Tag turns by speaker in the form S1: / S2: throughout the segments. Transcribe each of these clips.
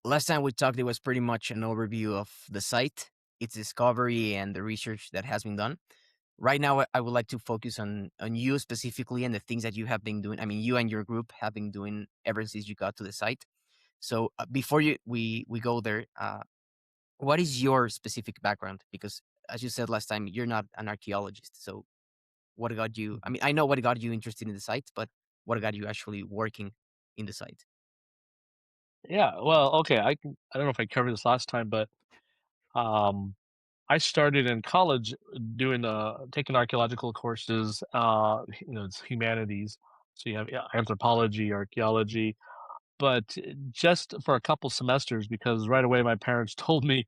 S1: last time we talked, it was pretty much an overview of the site, its discovery, and the research that has been done. Right now, I would like to focus on you specifically and the things that you have been doing. I mean, you and your group have been doing ever since you got to the site. So before we go there, what is your specific background? Because as you said last time, you're not an archaeologist. So what got you? I
S2: Mhm.
S1: mean, I know what got you interested in the site, but what got you actually working in the site?
S2: Yeah, well, okay, I don't know if I covered this last time, but, um, I started in college doing, taking archaeological courses, it's humanities. So you have, yeah, anthropology, archaeology, but just for a couple semesters because right away my parents told me,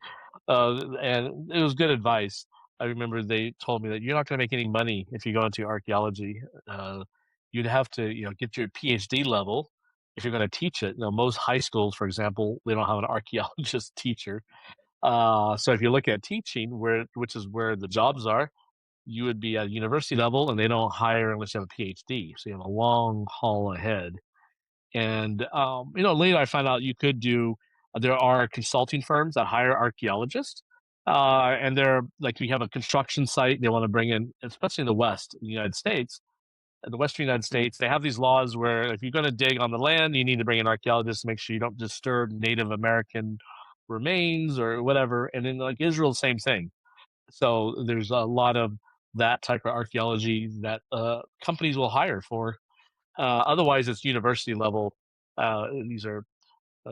S2: and it was good advice. I remember they told me that you're not going to make any money if you go into archaeology. Uh, you'd have to, get your PhD level if you're going to teach it. Most high schools, for example, they don't have an archaeologist teacher. So if you look at teaching, which is where the jobs are, you would be at university level, and they don't hire unless you have a PhD. So you have a long haul ahead. And, later I found out you could do there are consulting firms that hire archaeologists, and they're like, you have a construction site, they wanna bring in especially in the West, in the United States, in the Western United
S1: Mm.
S2: States, they have these laws where if you're gonna dig on the land, you need to bring an archaeologist to make sure you don't disturb Native American remains or whatever, and then, like, Israel, same thing. So, there's a lot of that type of archaeology that, companies will hire for. Otherwise, it's university level. These are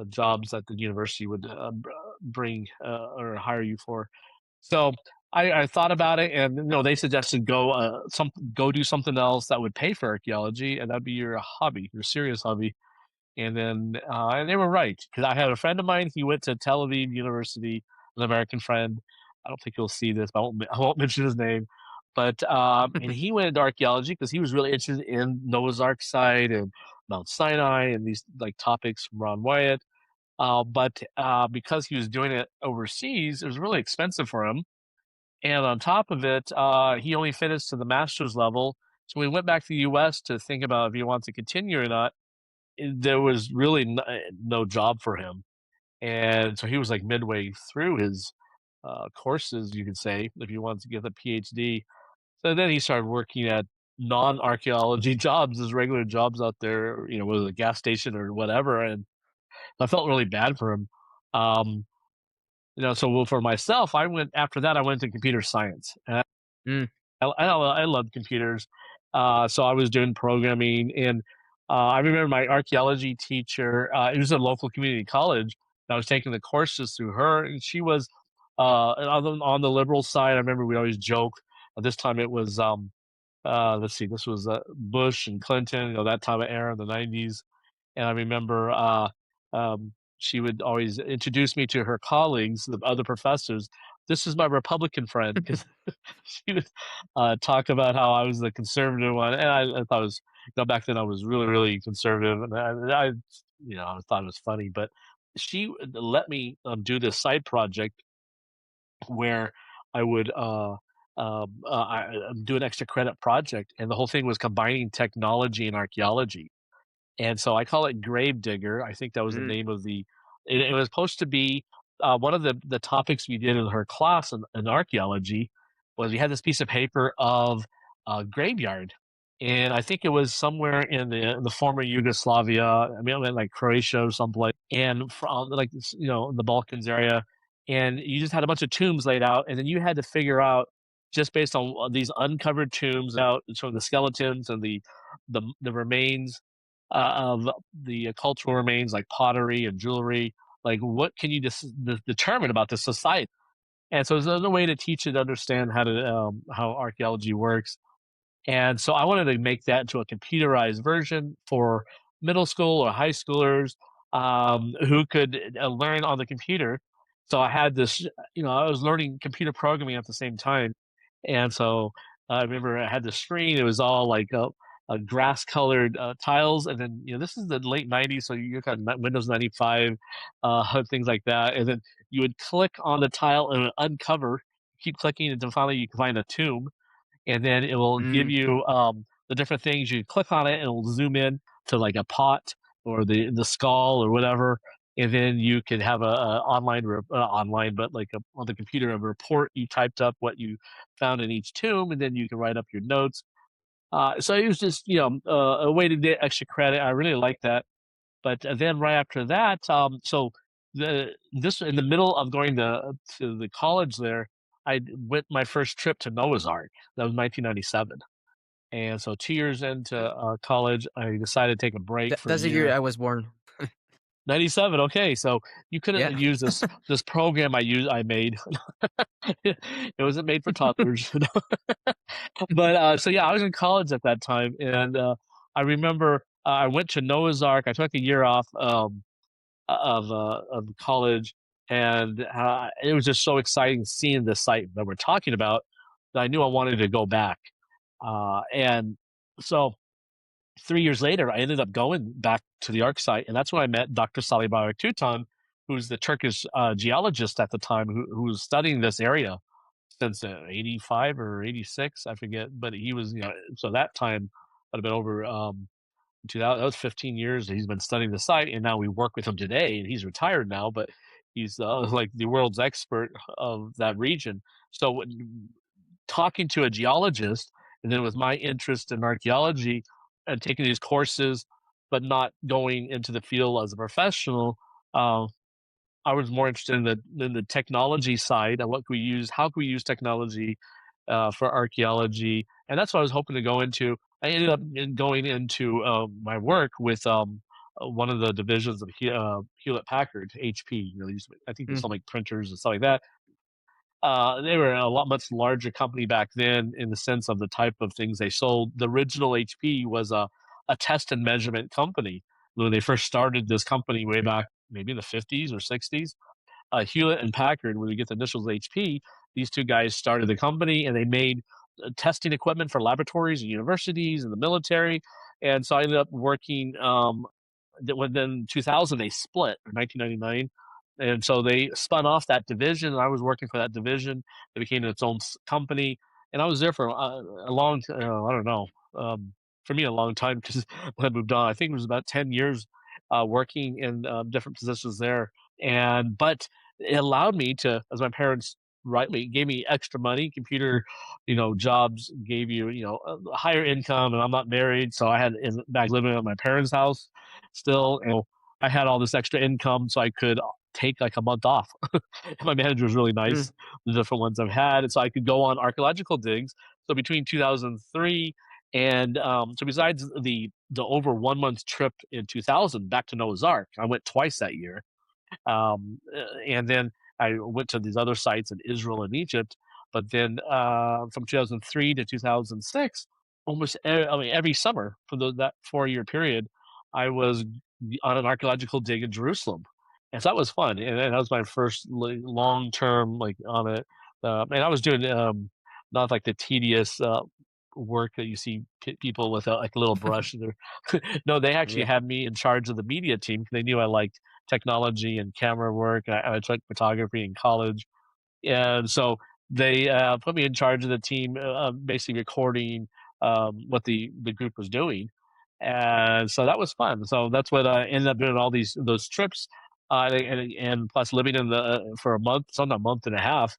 S2: jobs that the university would bring or hire you for. So I thought about it, and they suggested go do something else that would pay for archaeology, and that'd be your hobby, your serious hobby. And they were right because I had a friend of mine. He went to Tel Aviv University, an American friend. I don't think he'll see this, but I won't mention his name. But and he went into archaeology because he was really interested in Noah's Ark site and Mount Sinai and these like topics from Ron Wyatt. But because he was doing it overseas, it was really expensive for him. And on top of it, he only finished to the master's level. So we went back to the U.S. to think about if he wanted to continue or not. There was really no job for him, and so he was like midway through his courses, you could say, if he wanted to get a PhD. So then he started working at non-archaeology jobs, as regular jobs out there, whether a gas station or whatever. And I felt really bad for him. Um, so well, for myself, I went after that. I went to computer science. And
S1: Mm.
S2: I love computers, so I was doing programming, and I remember my archaeology teacher. It was a local community college. And I was taking the courses through her, and she was on the liberal side. I remember we always joke. This time it was let's see, this was Bush and Clinton, that time of era in the '90s. And I remember she would always introduce me to her colleagues, the other professors. This is my Republican friend because she would talk about how I was the conservative one, and I thought it was, back then I was really, really conservative, and I thought it was funny. But she would let me do this side project where I would do an extra credit project, and the whole thing was combining technology and archaeology. And so I call it Gravedigger. I think that was the
S1: Mm.
S2: name of it was supposed to be, one of the topics we did in her class in archaeology was we had this piece of paper of a graveyard, and I think it was somewhere in the former Yugoslavia. I mean, like Croatia or someplace, and from like in the Balkans area, and you just had a bunch of tombs laid out, and then you had to figure out just based on these uncovered tombs out showing the skeletons and the remains of the cultural remains like pottery and jewelry. Like, what can you determine about the society? And so, there's no way to teach it, understand how archaeology works. And so, I wanted to make that into a computerized version for middle school or high schoolers who could learn on the computer. So, I had this, I was learning computer programming at the same time, and so I remember I had the screen. It was all like grass colored tiles. And then, this is the late '90s, so you got Windows 95, things like that. And then you would click on the tile and it would uncover, keep clicking until finally you can find a tomb. And then it will give
S1: Mm.
S2: you the different things. You click on it and it will zoom in to like a pot or the skull or whatever. and then you could have a online, online, but like on the computer, a report. You typed up what you found in each tomb, and then you can write up your notes. So it was just, a way to get extra credit. I really liked that. But then right after that, so this in the middle of going to the college there, I went my first trip to Noah's Ark. That was 1997, and so 2 years into college, I decided to take a break for a
S1: That's the year
S2: year.
S1: I was born.
S2: 97. Okay, so you couldn't
S1: Yeah.
S2: use this program I made. It wasn't made for toddlers. But so yeah, I was in college at that time, and I remember I went to Noah's Ark. I took a year off. Of college, and it was just so exciting seeing the site that we're talking about that I knew I wanted to go back. And so 3 years later, I ended up going back to the ARC site, and that's when I met Dr. Salih Tutan, who's the Turkish geologist at the time, who was studying this area since 85 or 86, I forget, but he was, so that time would have been over 2000. That was 15 years that he's been studying the site, and now we work with him today. And he's retired now, but he's like the world's expert of that region. So, talking to a geologist, and then with my interest in archaeology and taking these courses, but not going into the field as a professional, uh, I was more interested in the technology side and what can we use, how can we use technology for archaeology, and that's what I was hoping to go into. I ended up going into my work with one of the divisions of Hewlett Packard, HP. I think they
S1: Mm,
S2: sell like printers and stuff like that. They were a lot much larger company back then in the sense of the type of things they sold. The original HP was a test and measurement company. When they first started this company way back, maybe in the 50s or 60s, Hewlett and Packard, when we get the initials HP, these two guys started the company and they made testing equipment for laboratories and universities and the military. And so I ended up working. Then 2000 they split, or 1999, and so they spun off that division. And I was working for that division. It became its own company, and I was there for a long. I don't know. For me, a long time because when I moved on, I think it was about 10 years working in different positions there. And but it allowed me to, as my parents rightly gave me extra money. Computer, jobs gave you, a higher income, and I'm not married, so I had back living at my parents' house still, and I had all this extra income, so I could take like a month off. My manager was really
S1: mm,
S2: nice, the different ones I've had, and so I could go on archaeological digs. So between 2003 and so besides the over 1 month trip in 2000 back to Noah's Ark, I went twice that year. And then I went to these other sites in Israel and Egypt. But then from 2003 to 2006, I mean, every summer for that 4 year period, I was on an archaeological dig in Jerusalem. And so that was fun. And that was my first long term, like on it. And I was doing not like the tedious work that you see people with like a little brush. No, they actually
S1: yeah.
S2: had me in charge of the media team. They knew I liked technology and camera work. I took photography in college, and so they put me in charge of the team, basically recording what the group was doing, and so that was fun. So that's what I ended up doing all those trips, and plus living in the for a month, sometimes a month and a half.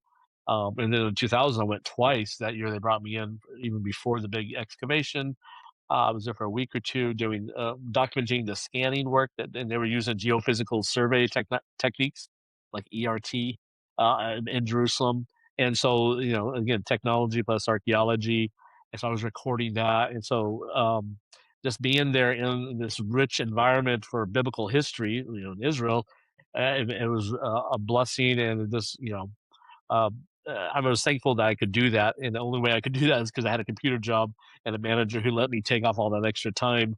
S2: And then in 2000, I went twice. That year, they brought me in even before the big excavation. I was there for a week or two doing documenting the scanning work and they were using geophysical survey techniques like ERT in Jerusalem. And so, again, technology plus archaeology. And so I was recording that. And so just being there in this rich environment for biblical history, in Israel, it was a blessing. And this, uh, I was thankful that I could do that, and the only way I could do that is because I had a computer job and a manager who let me take off all that extra time.